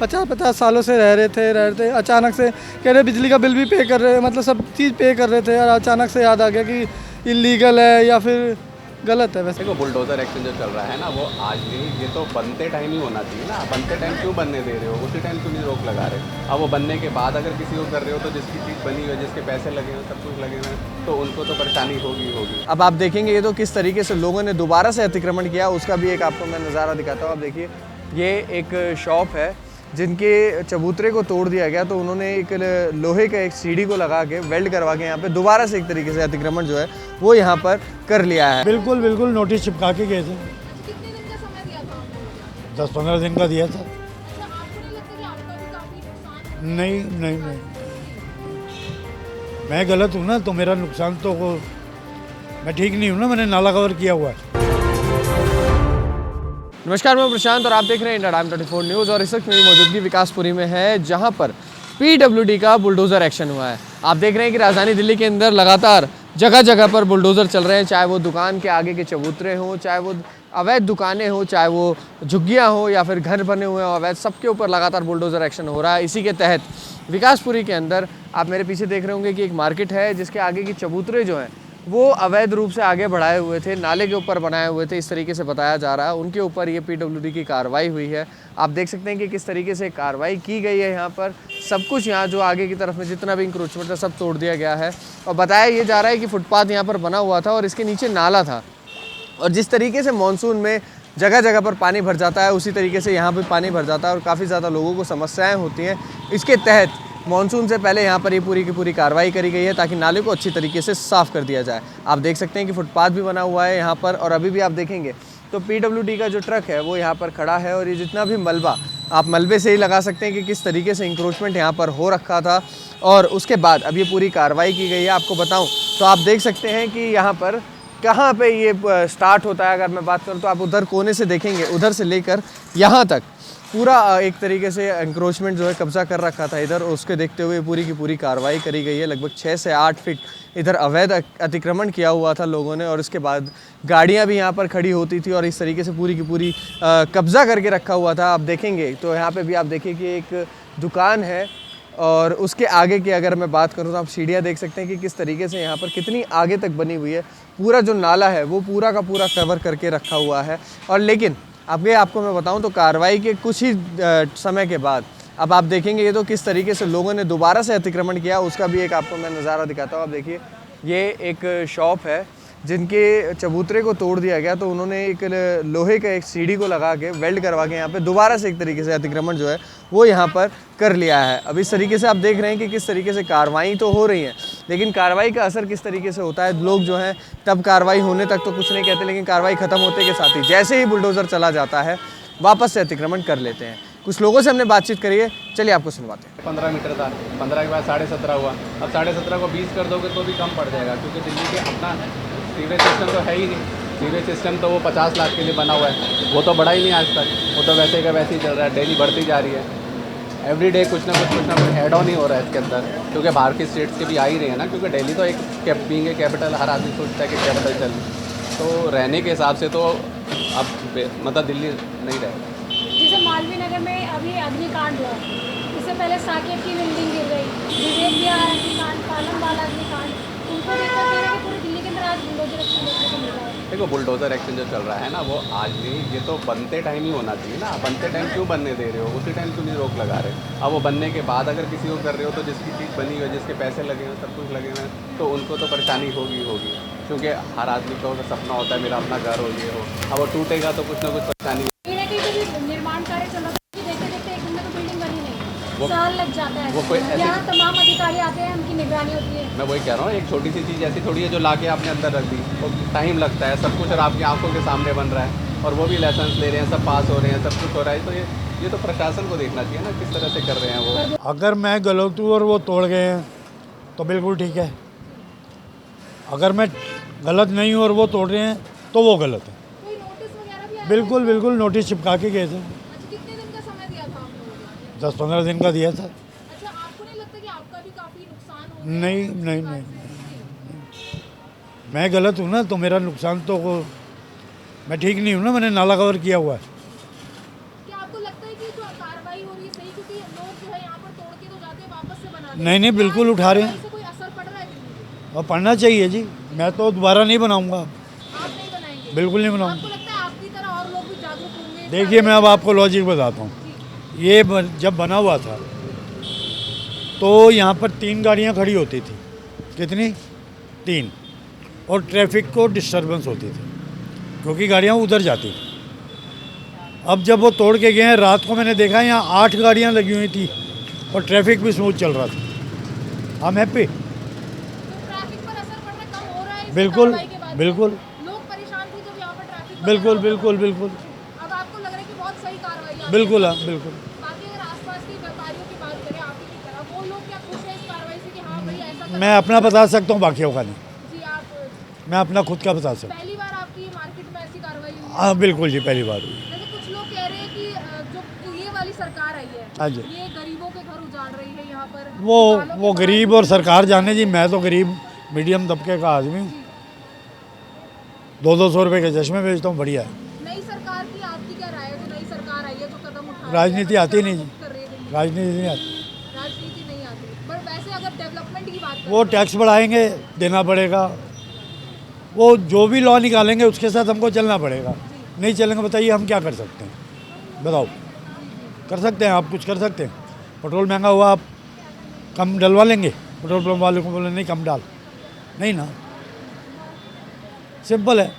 50-50 सालों से रह रहे थे। अचानक से कह रहे बिजली का बिल भी पे कर रहे हैं, मतलब सब चीज़ पे कर रहे थे और अचानक से याद आ गया कि इलीगल है या फिर गलत है। वैसे देखो बुलडोज़र एक्शन जो चल रहा है ना, वो आज नहीं, ये तो बनते टाइम ही होना चाहिए ना। बनते टाइम क्यों बनने दे रहे हो, उसी टाइम क्यों नहीं रोक लगा रहे। अब वो बनने के बाद अगर किसी को कर रहे हो तो जिसकी चीज़ बनी हुई है, जिसके पैसे लगे हुए, सब कुछ लगे हुए हैं, तो उनको तो परेशानी होगी। अब आप देखेंगे ये तो किस तरीके से लोगों ने दोबारा से अतिक्रमण किया, उसका भी एक आपको मैं नज़ारा दिखाता हूँ। आप देखिए, ये एक शॉप है जिनके चबूतरे को तोड़ दिया गया, तो उन्होंने एक लोहे का एक सीढ़ी को लगा के वेल्ड करवा के यहाँ पे दोबारा से एक तरीके से अतिक्रमण जो है वो यहाँ पर कर लिया है। बिल्कुल बिल्कुल नोटिस चिपका के गए थे। कितने दिन का समय दिया था आपको? 10-15 दिन का दिया था। अच्छा, आपको नहीं लगता कि आपका भी काफी नुकसान हुआ? नहीं, मैं गलत हूँ ना, तो मेरा नुकसान तो मैं ठीक नहीं हूँ ना, मैंने नाला कवर किया हुआ है। नमस्कार, मैं प्रशांत और आप देख रहे हैं इंडिया टाइम 24 न्यूज़। और इस वक्त मेरी मौजूदगी विकासपुरी में है, जहां पर PWD का बुलडोज़र एक्शन हुआ है। आप देख रहे हैं कि राजधानी दिल्ली के अंदर लगातार जगह जगह पर बुलडोज़र चल रहे हैं, चाहे वो दुकान के आगे के चबूतरे हों, चाहे वो अवैध दुकानें हों, चाहे वो झुग्गियाँ हों या फिर घर बने हुए हों अवैध, सबके ऊपर लगातार बुलडोज़र एक्शन हो रहा है। इसी के तहत विकासपुरी के अंदर आप मेरे पीछे देख रहे होंगे कि एक मार्केट है जिसके आगे की चबूतरे जो हैं वो अवैध रूप से आगे बढ़ाए हुए थे, नाले के ऊपर बनाए हुए थे, इस तरीके से बताया जा रहा है। उनके ऊपर ये PWD की कार्रवाई हुई है। आप देख सकते हैं कि किस तरीके से कार्रवाई की गई है। यहाँ पर सब कुछ, यहाँ जो आगे की तरफ में जितना भी इंक्रोचमेंट था सब तोड़ दिया गया है। और बताया ये जा रहा है कि फुटपाथ यहाँ पर बना हुआ था और इसके नीचे नाला था, और जिस तरीके से मानसून में जगह जगह पर पानी भर जाता है, उसी तरीके से यहाँ पर पानी भर जाता है और काफ़ी ज़्यादा लोगों को समस्याएँ होती हैं। इसके तहत मानसून से पहले यहाँ पर ये पूरी की पूरी कार्रवाई करी गई है ताकि नाले को अच्छी तरीके से साफ़ कर दिया जाए। आप देख सकते हैं कि फुटपाथ भी बना हुआ है यहाँ पर, और अभी भी आप देखेंगे तो PWD का जो ट्रक है वो यहाँ पर खड़ा है। और ये जितना भी मलबा, आप मलबे से ही लगा सकते हैं कि किस तरीके से इंक्रोचमेंट यहाँ पर हो रखा था। और उसके बाद अब ये पूरी कार्रवाई की गई है। आपको बताऊँ तो आप देख सकते हैं कि यहाँ पर कहाँ पे ये स्टार्ट होता है। अगर मैं बात करूँ तो आप उधर कोने से देखेंगे, उधर से लेकर यहाँ तक पूरा एक तरीके से एंक्रोचमेंट जो है कब्जा कर रखा था इधर। उसके देखते हुए पूरी की पूरी कार्रवाई करी गई है। लगभग 6 से 8 फीट इधर अवैध अतिक्रमण किया हुआ था लोगों ने, और इसके बाद गाड़ियां भी यहाँ पर खड़ी होती थी और इस तरीके से पूरी की पूरी कब्जा करके रखा हुआ था। आप देखेंगे तो यहाँ पे भी आप देखिए कि एक दुकान है, और उसके आगे की अगर मैं बात करूँ तो आप सीढ़ियाँ देख सकते हैं कि किस तरीके से यहाँ पर कितनी आगे तक बनी हुई है। पूरा जो नाला है वो पूरा का पूरा कवर करके रखा हुआ है। और लेकिन आपको मैं बताऊं तो कार्रवाई के कुछ ही समय के बाद अब आप देखेंगे ये तो किस तरीके से लोगों ने दोबारा से अतिक्रमण किया, उसका भी एक आपको मैं नज़ारा दिखाता हूं। आप देखिए, ये एक शॉप है जिनके चबूतरे को तोड़ दिया गया, तो उन्होंने एक लोहे का एक सीढ़ी को लगा के वेल्ड करवा के यहाँ पे दोबारा से एक तरीके से अतिक्रमण जो है वो यहाँ पर कर लिया है। अब इस तरीके से आप देख रहे हैं कि किस तरीके से कार्रवाई तो हो रही है, लेकिन कार्रवाई का असर किस तरीके से होता है। लोग जो हैं तब कार्रवाई होने तक तो कुछ नहीं कहते, लेकिन कार्रवाई ख़त्म होते के साथ ही जैसे ही बुलडोज़र चला जाता है वापस से अतिक्रमण कर लेते हैं। कुछ लोगों से हमने बातचीत करी है, चलिए आपको सुनवाते हैं। 15 मीटर था, 15 के बाद 17.5 हुआ। अब 17.5 को 20 कर दोगे तो भी कम पड़ जाएगा, क्योंकि दिल्ली के अपना सीवरेज सिस्टम तो है ही नहीं। सीवरेज सिस्टम तो वो 50 लाख के लिए बना हुआ है, वो तो बढ़ा ही नहीं आज तक। वो तो वैसे का वैसे ही चल रहा है, डेली बढ़ती जा रही है। एवरी डे कुछ ना कुछ ऐड ऑन ही हो रहा है इसके अंदर, क्योंकि बाहर के स्टेट्स के भी आ ही रहे हैं ना। क्योंकि दिल्ली तो एक बीइंग कैपिटल, हर आदमी सोचता है कि कैपिटल चल, तो रहने के हिसाब से तो अब मतलब दिल्ली नहीं रहेगा। जैसे मालवीय नगर में अभी अग्निकांड हुआ, इससे पहले साकेत की बिल्डिंग गिर गई, विवेक विहार अग्निकांड, पालमवाला अग्निकांड, उनको देखकर कह रहे हैं कि पूरी दिल्ली के अंदर आज बुलडोजर एक्शन देखने को मिल रहा है। देखो बुलडोज़र एक्शन जो चल रहा है ना, वो आज नहीं, ये तो बनते टाइम ही होना चाहिए ना। बनते टाइम क्यों बनने दे रहे हो, उसी टाइम क्यों नहीं रोक लगा रहे। अब वो बनने के बाद अगर किसी को कर रहे हो तो जिसकी चीज़ बनी हुई है, जिसके पैसे लगे हुए, सब कुछ लगे हुए हैं, तो उनको तो परेशानी होगी। क्योंकि हर आदमी का सपना होता है मेरा अपना घर हो, ये हो। अब वो टूटेगा तो कुछ ना कुछ परेशानी। निर्माण कार्य चल रहा है, देखते देखते एक दिन में तो बिल्डिंग बनी नहीं, साल लग जाता है। वो कोई यहाँ तमाम अधिकारी आते हैं, उनकी निगरानी होती है। मैं वही कह रहा हूँ, एक छोटी सी चीज़ ऐसी थोड़ी है जो लाके आपने अंदर रख दी, तो टाइम लगता है। सब कुछ और आपकी आंखों के सामने बन रहा है, और वो भी लाइसेंस ले रहे हैं, सब पास हो रहे हैं, सब कुछ हो रहा है। तो ये तो प्रशासन को देखना चाहिए ना, किस तरह से कर रहे हैं वो। अगर मैं गलत हूँ और वो तोड़ गए हैं तो बिल्कुल ठीक है। अगर मैं गलत नहीं हूँ और वो तोड़ रहे हैं तो वो गलत है। कोई नोटिस वगैरह भी आया? बिल्कुल नोटिस चिपका के गए थे। अच्छा, कितने दिन का समय दिया था आप लोगों ने? 10-15 दिन का दिया था। अच्छा, आपको नहीं लगता कि आपका भी काफी नुकसान हो गया? नहीं, मैं गलत हूँ ना, तो मेरा नुकसान तो मैं ठीक नहीं हूँ ना, मैंने नाला कवर किया हुआ है। क्या आपको लगता है कि जो कार्रवाई हो रही है सही लोग जो है यहाँ पर तोड़ के तो जाते हैं, वापस से बनाते हैं। नहीं नहीं, बिल्कुल उठा रहे हैं। इससे कोई असर पड़ रहा है दिल्ली और पढ़ना चाहिए जी। मैं तो दोबारा नहीं बनाऊंगा, पे? आप नहीं बनाएंगे? बिल्कुल नहीं बनाऊंगा। आपको लगता है आपकी तरह और लोग भी जागरूक होंगे इस देखिए, मैं अब आपको लॉजिक बताता हूँ। जी। ये जब बना हुआ था तो यहाँ पर 3 गाड़ियाँ खड़ी होती थी। कितनी? 3। और ट्रैफिक को डिस्टरबेंस होती थी क्योंकि गाड़ियाँ उधर जाती थी। अब जब वो तोड़ के गए हैं, रात को मैंने देखा यहाँ 8 गाड़ियाँ लगी हुई थी और ट्रैफिक भी स्मूथ चल रहा था। हम हैप्पी। तो ट्रैफिक पर असर पड़ रहा है, कम हो रहा है इस बिल्कुल कार्रवाई के बाद? बिल्कुल लोग परेशान थे जब यहाँ पर ट्रैफिक बिल्कुल बिल्कुल बिल्कुल अब आपको लग रहा है कि बहुत सही कार्रवाई है? बिल्कुल, हाँ बिल्कुल। बाकी अगर आसपास के व्यापारियों की बात करें आपकी की तरह, वो लोग क्या खुश हैं इस कार्रवाई से कि हाँ भाई ऐसा मैं अपना बता सकता हूँ, बाकियों का नहीं। जी, आप मैं अपना खुद का बता सकता पहली बार आपकी मार्केट में ऐसी कार्रवाई हुई हूँ। है? हाँ बिल्कुल जी, पहली बार हुई। जैसे कुछ लोग कह रहे हैं कि जो ये वाली सरकार आई है, हाँ जी। ये गरीबों के घर उजाड़ रही है यहाँ पर। वो किसानों वो के गरीब और सरकार जाने जी। मैं तो गरीब मीडियम तबके का आदमी हूँ। 200-200 रुपये के चश्मे बेचता हूँ, बढ़िया है। नई सरकार की आपकी क्या राय है? जो नई सरकार आई है, जो कदम उठा रही है, राजनीति आती नहीं जी, कर रही है दिल्ली? राजनीति नहीं आती। राजनीति नहीं आती, पर वैसे अगर डेवलपमेंट की बात करें वो टैक्स बढ़ाएंगे, देना पड़ेगा। वो जो भी लॉ निकालेंगे उसके साथ हमको चलना पड़ेगा। नहीं चलेंगे, बताइए हम क्या कर सकते हैं? बताओ, कर सकते हैं? आप कुछ कर सकते हैं? पेट्रोल महंगा हुआ, आप कम डलवा लेंगे? पेट्रोल पंप वाले को बोले नहीं कम डाल, नहीं ना। सिंपल है।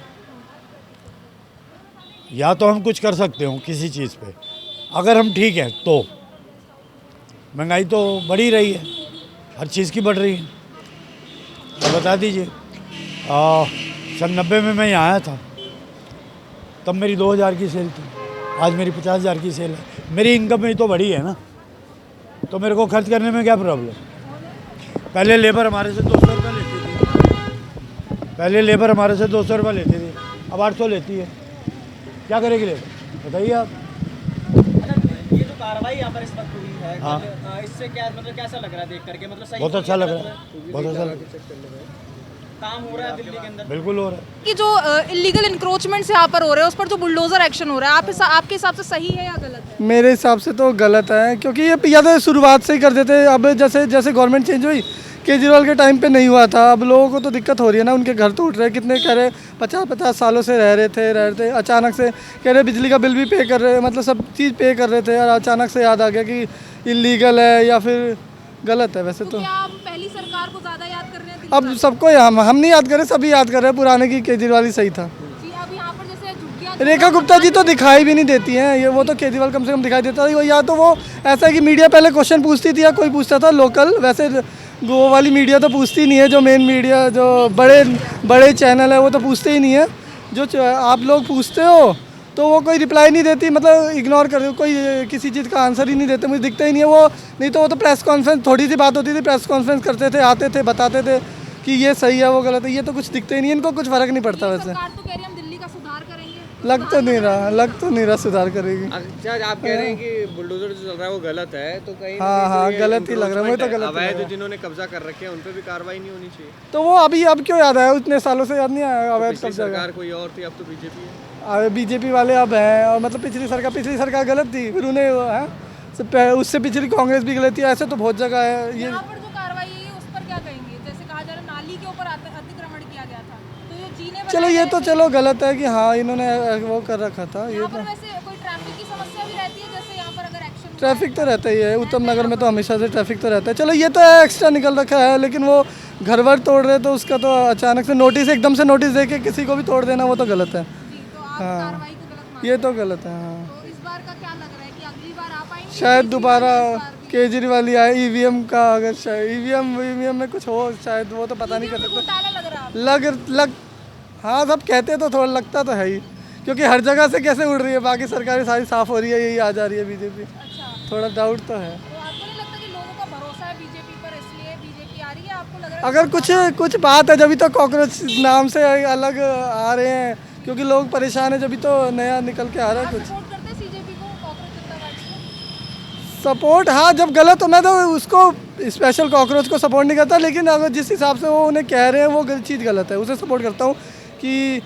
या तो हम कुछ कर सकते हो किसी चीज़ पे, अगर हम ठीक हैं तो। महंगाई तो बढ़ ही रही है, हर चीज़ की बढ़ रही है। तो बता दीजिए, सन 90 में मैं यहाँ आया था, तब मेरी 2000 की सेल थी, आज मेरी 50,000 की सेल है। मेरी इनकम ही तो बढ़ी है ना, तो मेरे को खर्च करने में क्या प्रॉब्लम? पहले लेबर हमारे से 200 रुपये लेती थी, पहले लेबर हमारे से 200 रुपये लेती थी, अब 800 लेती है। क्या करेगी लेबर, बताइए आप। अच्छा, ये जो कार्रवाई यहाँ पर इस वक्त हुई है, हाँ। इससे क्या मतलब कैसा लग रहा है देख करके? मतलब सही बहुत अच्छा लग रहा है, बहुत अच्छा लग रहा है। काम हो रहा है दिल्ली के अंदर? बिल्कुल हो रहा है। कि जो इलीगल इंक्रोचमेंट्स यहाँ पर हो रहे हैं, उस पर जो बुलडोजर एक्शन हो रहा है, आपके हिसाब से सही है या गलत है? मेरे हिसाब से तो गलत है, क्योंकि ये या तो शुरुआत से ही कर देते। अब जैसे जैसे गवर्नमेंट चेंज हुई, केजरीवाल के टाइम पे नहीं हुआ था। अब लोगों को तो दिक्कत हो रही है ना, उनके घर टूट रहे हैं। कितने कह रहे 50-50 सालों से रह रहे थे, अचानक से कह रहे बिजली का बिल भी पे कर रहे, मतलब सब चीज़ पे कर रहे थे, और अचानक से याद आ गया कि इलीगल है या फिर गलत है। वैसे तो क्या आप पहली सरकार को ज़्यादा याद कर रहे हैं? अब सबको हम नहीं याद कर रहे, सभी याद कर रहे हैं पुराने की केजरीवाल ही सही था। जी, अब यहाँ पर जैसे झुग्गियाँ रेखा गुप्ता जी तो दिखाई भी नहीं देती हैं, ये वो तो केजरीवाल कम से कम दिखाई देता है। या तो वो ऐसा है कि मीडिया पहले क्वेश्चन पूछती थी या कोई पूछता था लोकल, वैसे वो वाली मीडिया तो पूछती नहीं है। जो मेन मीडिया, जो बड़े चैनल है, वो तो पूछते ही नहीं है। जो आप लोग पूछते हो तो वो कोई रिप्लाई नहीं देती, मतलब इग्नोर कर, कोई किसी चीज़ का आंसर ही नहीं देते, मुझे दिखता ही नहीं है वो। नहीं तो वो तो प्रेस कॉन्फ्रेंस, थोड़ी सी बात होती थी, प्रेस कॉन्फ्रेंस करते थे, आते थे, बताते थे कि ये सही है वो गलत है। ये तो कुछ दिखता ही नहीं है, इनको कुछ फ़र्क नहीं पड़ता। वैसे सरकार तो कह रही है हम दिल्ली का सुधार करेंगे, लग तो नहीं रहा सुधार करेगी। अच्छा, आप कह रहे हैं कि बुलडोजर जो चल रहा है वो गलत है, तो कहीं हाँ, गलत ही लग रहा है, मुझे तो गलत ही लग अवैध रहा है। जिन्होंने कब्जा कर रखे हैं उन पे भी कार्रवाई नहीं होनी चाहिए? तो वो अब क्यों याद आया? उतने सालों से याद नहीं आया अवैध पिछली कब्जा सरकार कोई और थी, अब तो बीजेपी है। बीजेपी वाले अब हैं। और मतलब पिछली सरकार गलत थी, फिर उन्हें उससे पिछली कांग्रेस भी गलत थी। ऐसे तो बहुत जगह है ये। यहाँ पर जो कार्रवाई है उस पर क्या कहेंगे? जैसे कहा जा रहा है नाली के ऊपर अतिक्रमण किया गया था, तो ये जीने चलो ये तो चलो गलत है कि हाँ इन्होंने वो कर रखा था। ये यहाँ तो पर वैसे कोई ट्रैफिक की समस्या भी रहती है? जैसे यहाँ पर अगर एक्शन ट्रैफिक तो रहता ही है, उत्तम नगर में तो हमेशा से ट्रैफिक तो रहता है। चलो ये तो एक्स्ट्रा निकल रखा है, लेकिन वो घर वर तोड़ रहे तो उसका तो अचानक से नोटिस, एकदम से नोटिस दे के किसी को भी तोड़ देना, वो तो गलत है। तो आप कार्रवाई को गलत मानते ये तो गलत है। हाँ, हैं? तो इस बार का क्या लग रहा है कि अगली बार आ पाएंगे? शायद दोबारा केजरीवाल ही आए। ईवीएम का अगर ईवीएम में कुछ हो शायद, वो तो पता नहीं कर सकते। घोटाला लग रहा है लग हाँ, सब कहते तो थोड़ा लगता तो है ही, क्योंकि हर जगह से कैसे उड़ रही है, बाकी सरकारें सारी साफ हो रही है, यही आ जा रही है बीजेपी। अच्छा, थोड़ा डाउट तो है। तो आपको नहीं लगता कि लोगों का भरोसा है बीजेपी पर, इसलिए बीजेपी आ रही है? आपको लग रहा है अगर कुछ बात है, जब तो कॉकरोच नाम से अलग आ रहे हैं, क्योंकि लोग परेशान है, जब तो नया निकल के आ रहा है कुछ। सपोर्ट करते हैं सीजेपी को, कॉकरोच जनता पार्टी को? सपोर्ट हाँ, जब गलत हो, मैं तो उसको स्पेशल कॉकरोच को सपोर्ट नहीं करता, लेकिन अगर जिस हिसाब से वो उन्हें कह रहे हैं वो चीज़ गलत है, उसे सपोर्ट करता हूँ कि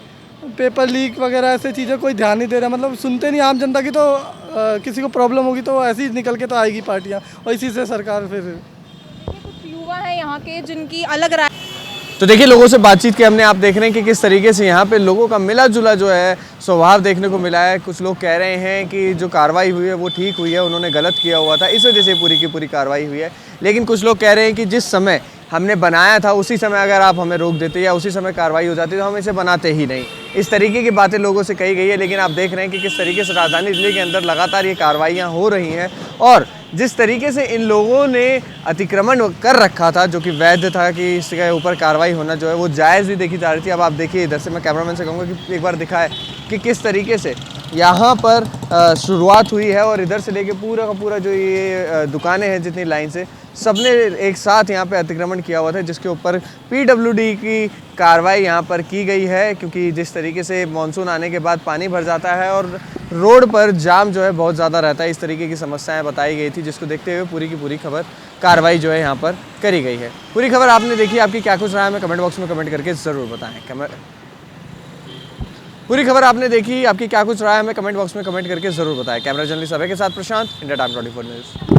पेपर लीक वगैरह ऐसे चीज़ें कोई ध्यान नहीं दे रहा, मतलब सुनते नहीं आम जनता की। तो किसी को प्रॉब्लम होगी तो ऐसे ही निकल के तो आएगी पार्टियाँ, और इसी से सरकार फिर। कुछ युवा हैं यहाँ के जिनकी अलग राय। तो देखिए लोगों से बातचीत की हमने, आप देख रहे हैं कि किस तरीके से यहाँ पे लोगों का मिला जुला जो है स्वभाव देखने को मिला है। कुछ लोग कह रहे हैं कि जो कार्रवाई हुई है वो ठीक हुई है, उन्होंने गलत किया हुआ था इस वजह से पूरी की पूरी कार्रवाई हुई है। लेकिन कुछ लोग कह रहे हैं कि जिस समय हमने बनाया था उसी समय अगर आप हमें रोक देते या उसी समय कार्रवाई हो जाती तो हम इसे बनाते ही नहीं। इस तरीके की बातें लोगों से कही गई है। लेकिन आप देख रहे हैं कि किस तरीके से राजधानी दिल्ली के अंदर लगातार ये कार्रवाइयाँ हो रही हैं, और जिस तरीके से इन लोगों ने अतिक्रमण कर रखा था जो कि वैध था, कि इसके ऊपर कार्रवाई होना जो है वो जायज़ भी देखी जा रही थी। अब आप देखिए इधर से, मैं कैमरामैन से कहूँगा कि एक बार दिखाए कि किस तरीके से यहाँ पर शुरुआत हुई है, और इधर से लेके पूरा का पूरा जो ये दुकानें हैं जितनी लाइन से, सबने एक साथ यहाँ पे अतिक्रमण किया हुआ था, जिसके ऊपर पीडब्ल्यूडी की कार्रवाई यहाँ पर की गई है। क्योंकि जिस तरीके से मानसून आने के बाद पानी भर जाता है और रोड पर जाम जो है बहुत ज़्यादा रहता है, इस तरीके की समस्याएं बताई गई थी, जिसको देखते हुए पूरी की पूरी खबर कार्रवाई जो है यहाँ पर करी गई है। पूरी खबर आपने देखी, आपकी क्या कुछ रहा है हमें कमेंट बॉक्स में कमेंट करके ज़रूर बताएं। पूरी खबर आपने देखी, आपकी क्या कुछ रहा है हमें कमेंट बॉक्स में कमेंट करके ज़रूर बताएं। कैमरा जर्नलिस्ट अभय के साथ प्रशांत, इंडिया टाइम 24 न्यूज़।